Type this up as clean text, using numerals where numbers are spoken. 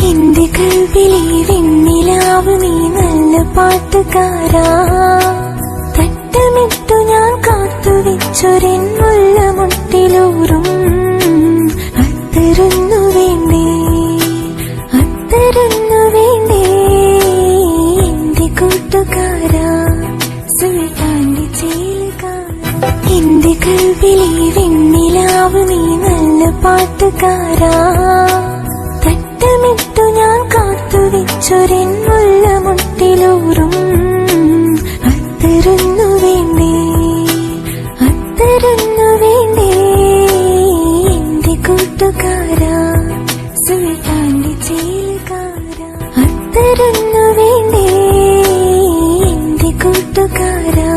എന്റെ കൽവിലെ വെണ്ണിലാവ് നീ നല്ല പാട്ടുകാരാ, തട്ടമിട്ടു ഞാൻ കാത്തുവെച്ചൊരെന്നുള്ള മുട്ടിലൂറും അത്തരുന്നു വേണ്ടേ, അത്തരുന്നു വേണ്ടേ എന്റെ കൂട്ടുകാരാ, സുൽത്താന്റെ ചേലുകാരാ. എന്റെ കൽവിലെ വെണ്ണിലാവ് നീ നല്ല പാട്ടുകാരാ, തട്ടമിട്ടു ഞാൻ കാത്തുവെച്ചൊരെന്നുള്ള മുട്ടിലൂറും അത്തരുന്നു വേണ്ടേ, അത്തരുന്നു വേണ്ടേ എന്റെ കൂട്ടുകാരാ, സുൽത്താന്റെ ചേലുകാരാ. അത്തരുന്നു വേണ്ടേ എന്റെ കൂട്ടുകാരാ.